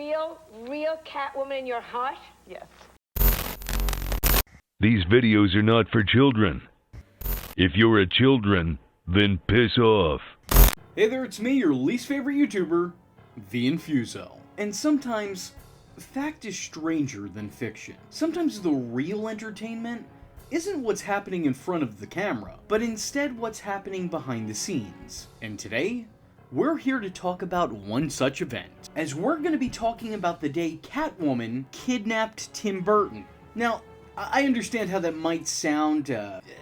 real Catwoman in your heart? Yes. These videos are not for children. If you're a children, then piss off. Hey there, it's me, your least favorite YouTuber, the Infuso. And sometimes, fact is stranger than fiction. Sometimes the real entertainment isn't what's happening in front of the camera, but instead what's happening behind the scenes. And today, we're here to talk about one such event, as we're going to be talking about the day Catwoman kidnapped Tim Burton. Now, I understand how that might sound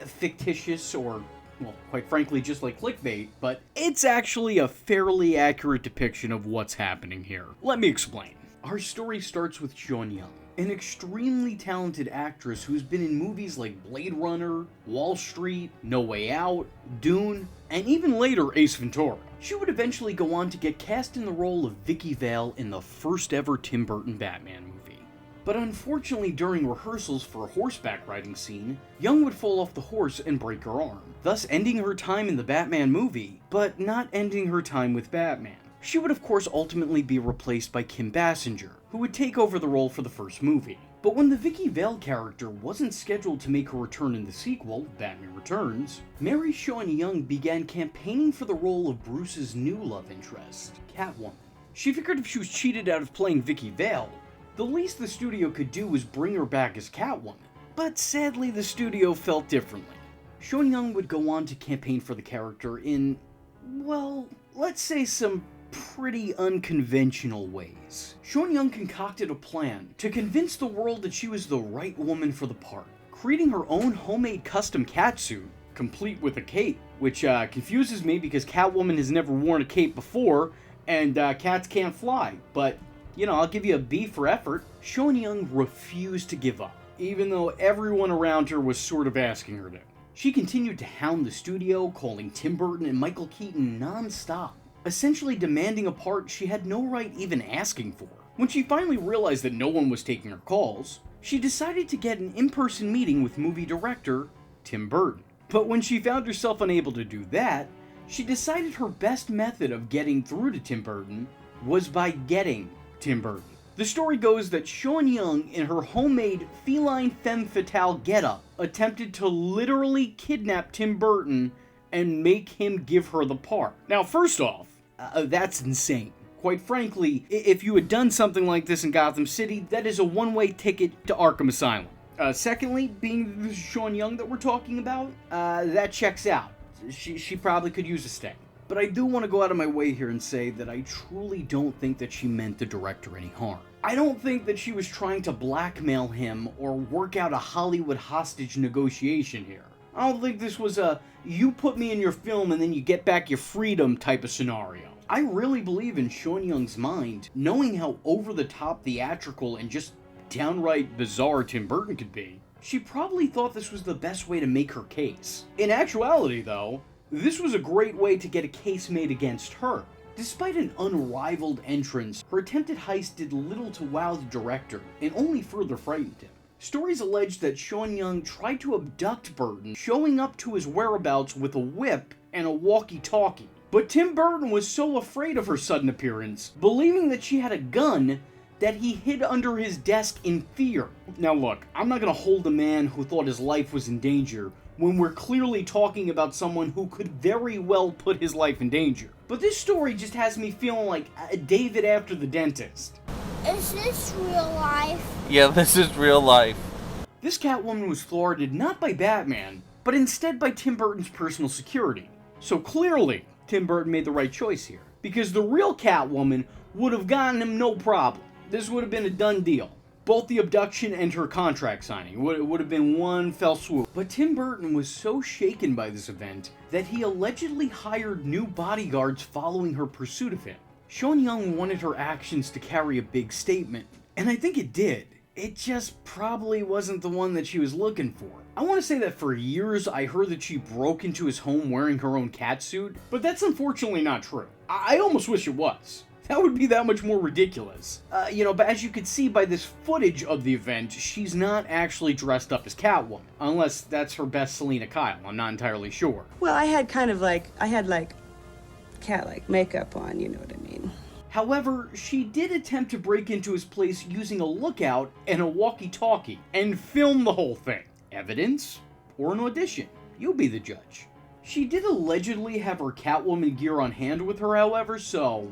fictitious or, well, quite frankly, just like clickbait, but it's actually a fairly accurate depiction of what's happening here. Let me explain. Our story starts with Joan Young, an extremely talented actress who's been in movies like Blade Runner, Wall Street, No Way Out, Dune, and even later Ace Ventura. She would eventually go on to get cast in the role of Vicky Vale in the first ever Tim Burton Batman movie. But unfortunately, during rehearsals for a horseback riding scene, Young would fall off the horse and break her arm, thus ending her time in the Batman movie, but not ending her time with Batman. She would of course ultimately be replaced by Kim Basinger, who would take over the role for the first movie. But when the Vicky Vale character wasn't scheduled to make her return in the sequel, Batman Returns, Mary Sean Young began campaigning for the role of Bruce's new love interest, Catwoman. She figured if she was cheated out of playing Vicky Vale, the least the studio could do was bring her back as Catwoman. But sadly, the studio felt differently. Sean Young would go on to campaign for the character in, well, let's say some pretty unconventional ways. Sean Young concocted a plan to convince the world that she was the right woman for the part, creating her own homemade custom catsuit, complete with a cape, which confuses me because Catwoman has never worn a cape before, and cats can't fly, but you know, I'll give you a B for effort. Sean Young refused to give up, even though everyone around her was sort of asking her to. She continued to hound the studio, calling Tim Burton and Michael Keaton non-stop, essentially demanding a part she had no right even asking for. When she finally realized that no one was taking her calls, she decided to get an in-person meeting with movie director Tim Burton. But when she found herself unable to do that, she decided her best method of getting through to Tim Burton was by getting Tim Burton. The story goes that Sean Young, in her homemade feline femme fatale getup, attempted to literally kidnap Tim Burton and make him give her the part. Now, first off, that's insane. Quite frankly, if you had done something like this in Gotham City, that is a one-way ticket to Arkham Asylum. Secondly, being this is Sean Young that we're talking about, that checks out. She probably could use a stay. But I do want to go out of my way here and say that I truly don't think that she meant the director any harm. I don't think that she was trying to blackmail him or work out a Hollywood hostage negotiation here. I don't think this was a, you put me in your film and then you get back your freedom type of scenario. I really believe in Sean Young's mind, knowing how over-the-top theatrical and just downright bizarre Tim Burton could be, she probably thought this was the best way to make her case. In actuality, though, this was a great way to get a case made against her. Despite an unrivaled entrance, her attempted heist did little to wow the director, and only further frightened him. Stories allege that Sean Young tried to abduct Burton, showing up to his whereabouts with a whip and a walkie-talkie. But Tim Burton was so afraid of her sudden appearance, believing that she had a gun, that he hid under his desk in fear. Now look, I'm not gonna hold a man who thought his life was in danger when we're clearly talking about someone who could very well put his life in danger. But this story just has me feeling like David after the dentist. Is this real life? Yeah, this is real life. This Catwoman was thwarted not by Batman, but instead by Tim Burton's personal security. So clearly, Tim Burton made the right choice here, because the real Catwoman would have gotten him no problem. This would have been a done deal. Both the abduction and her contract signing. It would have been one fell swoop. But Tim Burton was so shaken by this event that he allegedly hired new bodyguards following her pursuit of him. Sean Young wanted her actions to carry a big statement, and I think it did. It just probably wasn't the one that she was looking for. I want to say that for years I heard that she broke into his home wearing her own catsuit, but that's unfortunately not true. I almost wish it was. That would be that much more ridiculous. But as you can see by this footage of the event, she's not actually dressed up as Catwoman. Unless that's her best Selena Kyle, I'm not entirely sure. Well, I had cat-like makeup on, you know what I mean. However, she did attempt to break into his place using a lookout and a walkie-talkie, and film the whole thing. Evidence? Or an audition? You'll be the judge. She did allegedly have her Catwoman gear on hand with her, however, so,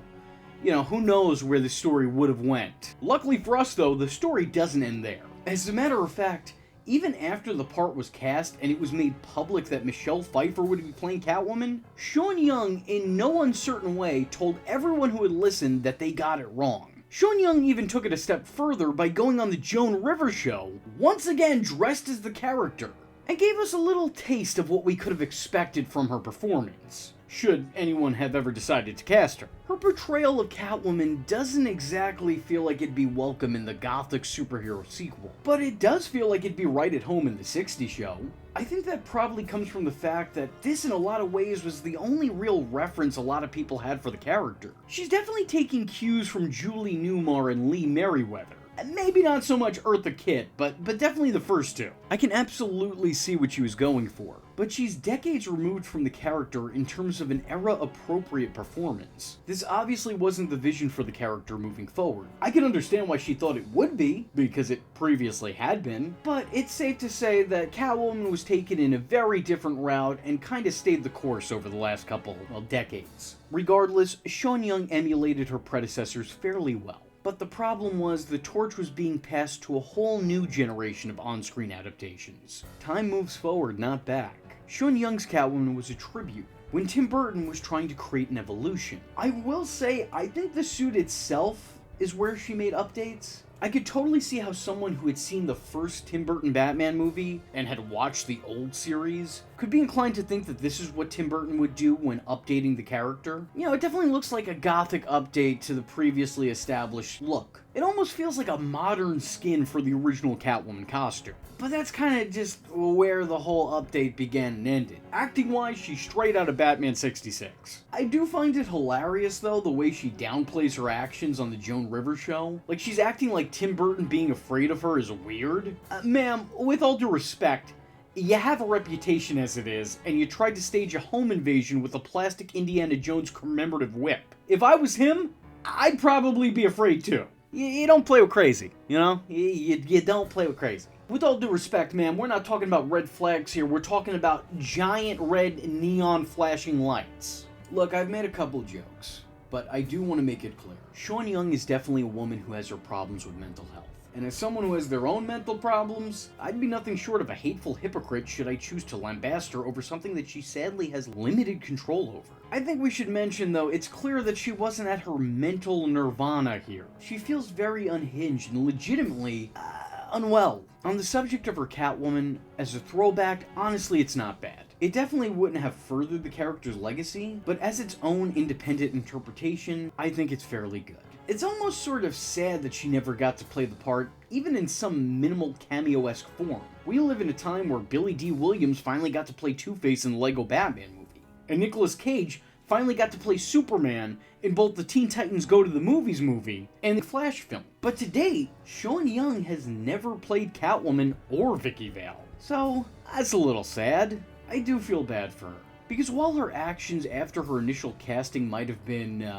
who knows where the story would have went. Luckily for us, though, the story doesn't end there. As a matter of fact, even after the part was cast and it was made public that Michelle Pfeiffer would be playing Catwoman, Sean Young, in no uncertain way, told everyone who had listened that they got it wrong. Sean Young even took it a step further by going on the Joan Rivers show, once again dressed as the character, and gave us a little taste of what we could have expected from her performance, should anyone have ever decided to cast her. Her portrayal of Catwoman doesn't exactly feel like it'd be welcome in the gothic superhero sequel, but it does feel like it'd be right at home in the 60s show. I think that probably comes from the fact that this in a lot of ways was the only real reference a lot of people had for the character. She's definitely taking cues from Julie Newmar and Lee Merriweather. Maybe not so much Eartha Kitt, but definitely the first two. I can absolutely see what she was going for, but she's decades removed from the character in terms of an era-appropriate performance. This obviously wasn't the vision for the character moving forward. I can understand why she thought it would be, because it previously had been, but it's safe to say that Catwoman was taken in a very different route and kinda stayed the course over the last couple, decades. Regardless, Sean Young emulated her predecessors fairly well. But the problem was the torch was being passed to a whole new generation of on-screen adaptations. Time moves forward, not back. Sean Young's Catwoman was a tribute, when Tim Burton was trying to create an evolution. I will say, I think the suit itself is where she made updates. I could totally see how someone who had seen the first Tim Burton Batman movie and had watched the old series could be inclined to think that this is what Tim Burton would do when updating the character. It definitely looks like a gothic update to the previously established look. It almost feels like a modern skin for the original Catwoman costume. But that's kind of just where the whole update began and ended. Acting-wise, she's straight out of Batman 66. I do find it hilarious, though, the way she downplays her actions on the Joan Rivers show. Like, she's acting like Tim Burton being afraid of her is weird. Ma'am, with all due respect, you have a reputation as it is, and you tried to stage a home invasion with a plastic Indiana Jones commemorative whip. If I was him, I'd probably be afraid too. You don't play with crazy, you don't play with crazy. With all due respect, ma'am, we're not talking about red flags here, we're talking about giant red neon flashing lights. Look, I've made a couple jokes, but I do want to make it clear. Sean Young is definitely a woman who has her problems with mental health. And as someone who has their own mental problems, I'd be nothing short of a hateful hypocrite should I choose to lambast her over something that she sadly has limited control over. I think we should mention, though, it's clear that she wasn't at her mental nirvana here. She feels very unhinged and legitimately, unwell. On the subject of her Catwoman, as a throwback, honestly, it's not bad. It definitely wouldn't have furthered the character's legacy, but as its own independent interpretation, I think it's fairly good. It's almost sort of sad that she never got to play the part, even in some minimal cameo-esque form. We live in a time where Billy D. Williams finally got to play Two-Face in the Lego Batman movie, and Nicolas Cage finally got to play Superman in both the Teen Titans Go to the Movies movie and the Flash film. But to date, Sean Young has never played Catwoman or Vicky Vale. So, that's a little sad. I do feel bad for her. Because while her actions after her initial casting might have been,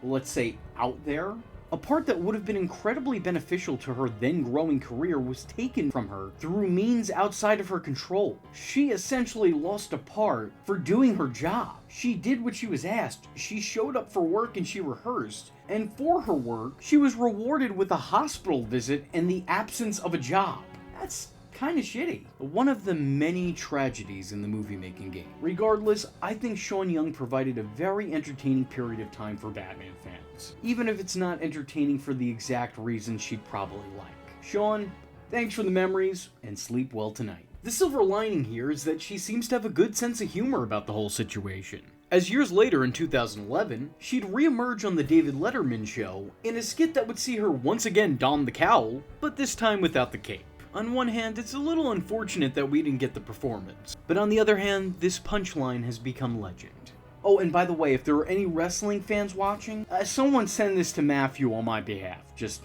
let's say, out there, a part that would have been incredibly beneficial to her then growing career was taken from her through means outside of her control. She essentially lost a part for doing her job. She did what she was asked. She showed up for work and she rehearsed. And for her work, she was rewarded with a hospital visit and the absence of a job. That's kinda shitty. One of the many tragedies in the movie-making game. Regardless, I think Sean Young provided a very entertaining period of time for Batman fans, even if it's not entertaining for the exact reasons she'd probably like. Sean, thanks for the memories, and sleep well tonight. The silver lining here is that she seems to have a good sense of humor about the whole situation, as years later in 2011, she'd re-emerge on the David Letterman show in a skit that would see her once again don the cowl, but this time without the cape. On one hand, it's a little unfortunate that we didn't get the performance, but on the other hand, this punchline has become legend. Oh, and by the way, if there are any wrestling fans watching, someone send this to Matthew on my behalf. Just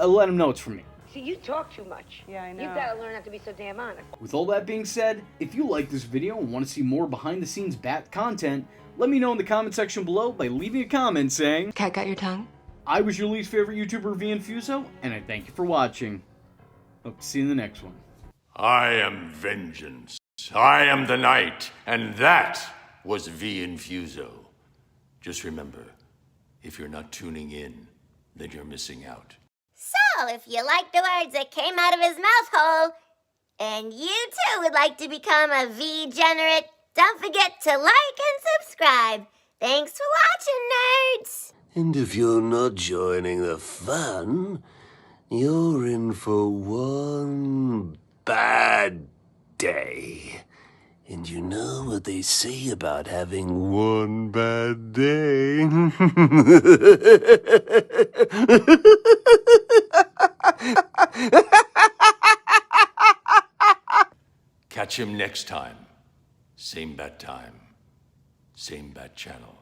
let him know it's from me. See, you talk too much. Yeah, I know. You've got to learn not to be so damn honest. With all that being said, if you like this video and want to see more behind the scenes Bat content, Let me know in the comment section below by leaving a comment saying, Cat got your tongue? I was your least favorite YouTuber, Infuso, and I thank you for watching. Hope to see you in the next one. I am vengeance. I am the night, and that was Infuso. Just remember, if you're not tuning in, then you're missing out. So, if you like the words that came out of his mouth hole, and you too would like to become a V-generate, don't forget to like and subscribe. Thanks for watching, nerds! And if you're not joining the fun, you're in for one bad day. And you know what they say about having one bad day? Catch him next time. Same bat time. Same bat channel.